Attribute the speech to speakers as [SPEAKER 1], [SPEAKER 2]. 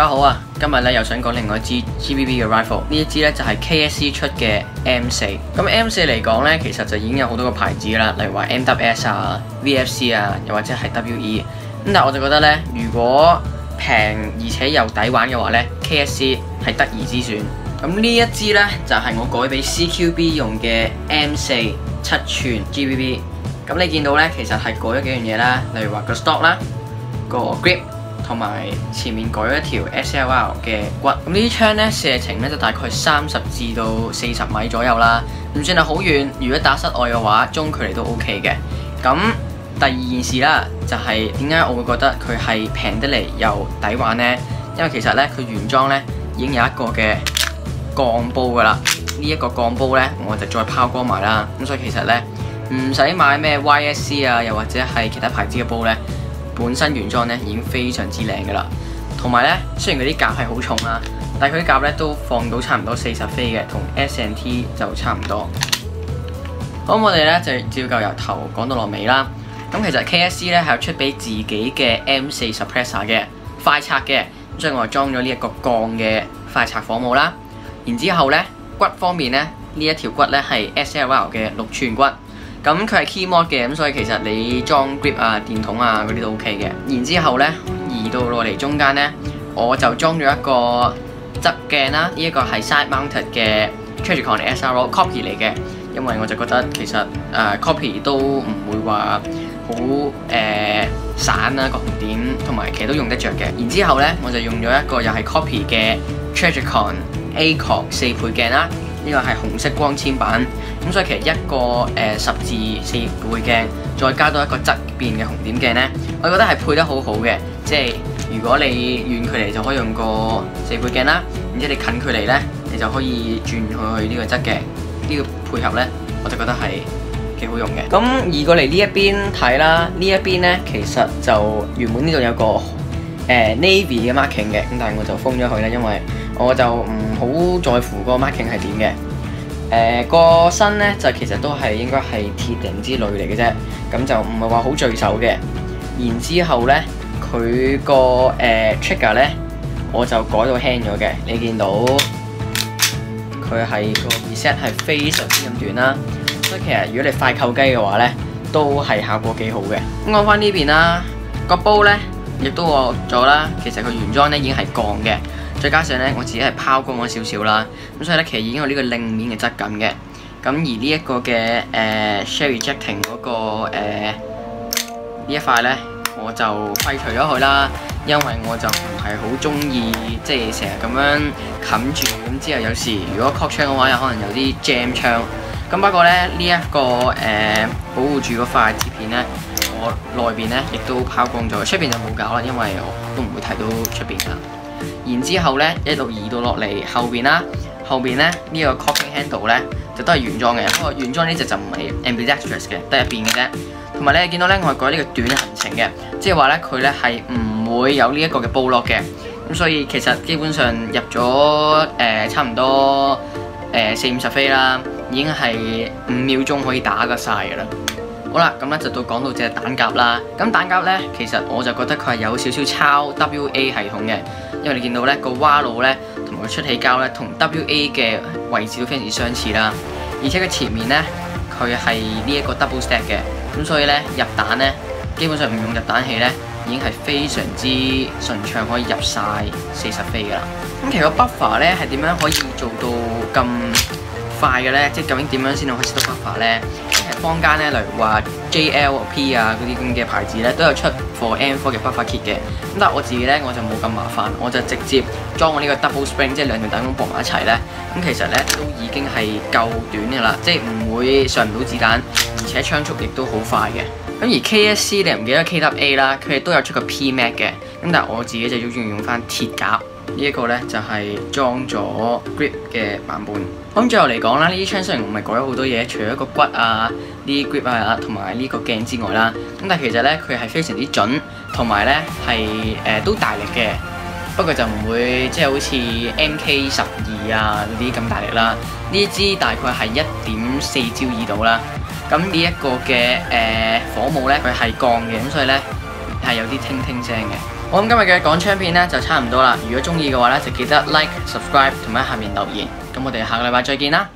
[SPEAKER 1] 家好啊！今日咧又想講另外一支 GBB 嘅 rifle， 呢一支咧就係 KSC 出嘅 M4。咁 M4 嚟講咧，其實就已經有好多個牌子啦，例如話 MWS 啊、VFC 啊，又或者係 WE。咁但係我就覺得咧，如果平而且又抵玩嘅話咧 ，KSC 係得而之選。咁呢一支咧就係我改俾 CQB 用嘅 M4 7寸 GBB。咁你見到咧，其實係改咗幾樣嘢啦，例如話個 stock 啦、個 grip。同埋前面改咗一條 SLR 嘅骨，咁呢啲槍咧射程咧就大概30至到40米左右啦，唔算係好遠。如果打室外嘅話，中距離都 OK 嘅。咁第二件事啦，就係點解我會覺得佢係平得嚟又抵玩呢？因為其實咧佢原裝咧已經有一個嘅鋼煲噶啦，呢一個鋼煲咧我就再拋光埋啦。咁所以其實咧唔使買咩 YSC 啊，又或者係其他牌子嘅煲咧。本身原裝咧已經非常之靚噶啦，同埋咧雖然佢啲夾係好重啦，但係佢啲夾咧都放到差唔多40飛嘅，同 S&T 就差唔多。好，我哋咧就照舊由頭講到落尾啦。咁其實 KSC 咧係有出俾自己嘅 M4 suppressor 嘅快拆嘅，所以我就裝咗呢一個鋼嘅快拆火帽啦。然之後咧骨方面咧呢一條骨咧係 SLR 嘅6寸骨。咁佢係 key mod 嘅，咁所以其實你裝 grip 啊、電筒啊嗰啲都 OK 嘅。然之後咧移到落嚟中間咧，我就裝咗一個側鏡啦，呢一個係 side mounted 嘅 Trijicon SRO copy 嚟嘅，因為我就覺得其實copy 都唔會話好散啦個紅點，同埋其實都用得着嘅。然之後咧我就用咗一個又係 copy 嘅 Trijicon ACOG 4倍鏡啦。呢個係紅色光纖版，咁所以其實一個10至4倍鏡，再加多一個側邊嘅紅點鏡呢，我覺得係配得好好嘅。即係如果你遠距離就可以用個4倍鏡啦，然之後你近距離呢，你就可以轉去呢個側鏡，呢個配合呢，我就覺得係幾好用嘅。咁移過嚟呢一邊睇啦，呢一邊呢，其實就原本呢度有個Navy 嘅 marking 嘅，咁但係我就封咗佢啦，因為我就唔好在乎個 marking 係點嘅。個身咧就其實都係應該係鐵定之類嚟嘅啫，咁就唔係話好聚手嘅。然之後咧，佢個trigger 咧我就改到輕咗嘅，你見到佢係個 reset 係非常之咁短啦，所以其實如果你快扣雞嘅話咧，都係效果幾好嘅。咁講翻呢邊啦，個煲咧。亦都我咗啦，其實佢原裝咧已經係鋼嘅，再加上咧我自己係拋光咗少少啦，咁所以咧其實已經有呢個令面嘅質感嘅。咁而呢一個嘅shell ejecting 嗰個呢一塊咧，我就廢除咗佢啦，因為我就唔係好中意即係成日咁樣冚住，咁之後有時如果 cock 槍嘅話，有可能有啲 jam 槍。咁不過咧呢一個保護住嗰塊紙片咧。我內邊咧亦都拋光咗，出邊就冇搞啦，因為我都唔會睇到出邊噶。然之後咧一路移到落嚟後邊啦，後邊咧呢個 cocking handle 咧就都係原裝嘅，不過原裝呢隻就唔係 ambidextrous 嘅，得一邊嘅啫。同埋你見到咧我係改呢個短行程嘅，即係話咧佢咧係唔會有呢一個嘅煲落嘅，咁所以其實基本上入咗差唔多40-50飛啦，已經係5秒鐘可以打得晒噶啦。好啦，咁咧就到講到隻彈夾啦。咁彈夾咧，其實我就覺得佢係有少少抄 WA 系統嘅，因為你見到咧個蛙路咧同埋個出氣膠咧同 WA 嘅位置都非常之相似啦。而且佢前面咧佢係呢一個 double stack 嘅，咁所以咧入彈咧基本上唔用入彈器咧已經係非常之順暢，可以入晒40飛噶啦。咁其實個 buffer 咧係點樣可以做到咁快嘅咧？即係究竟點樣先可以 set 到 buffer 咧？坊間咧，例如話 JLP 啊嗰啲咁嘅牌子咧，都有出 for M4 嘅 buffer kit 嘅。咁但係我自己咧，我就冇咁麻煩，我就直接裝我呢個 double spring， 即係兩條彈弓駁埋一齊咧。咁其實咧都已經係夠短嘅啦，即係唔會上唔到子彈，而且槍速亦都好快嘅。咁而 KSC 你唔記得 KWA 啦，佢哋都有出個 PMAC 嘅。咁但係我自己就中意用翻鐵夾。呢一個咧就係裝咗 grip 嘅版本。咁最後嚟講啦，呢啲槍雖然唔係改咗好多嘢，除咗個骨啊、呢啲 grip 啊同埋呢個鏡之外啦，咁但係其實咧佢係非常之準，同埋咧係都大力嘅。不過就唔會即係好似 MK12啊嗰啲咁大力啦。呢支大概係1.4焦耳度啦。咁呢一個嘅火帽咧佢係鋼嘅，咁所以咧係有啲聽聽聲嘅。好，咁今日嘅港槍片呢就差唔多啦。如果中意嘅話呢，就記得 like、subscribe 同埋喺下面留言。咁我哋下個禮拜再見啦。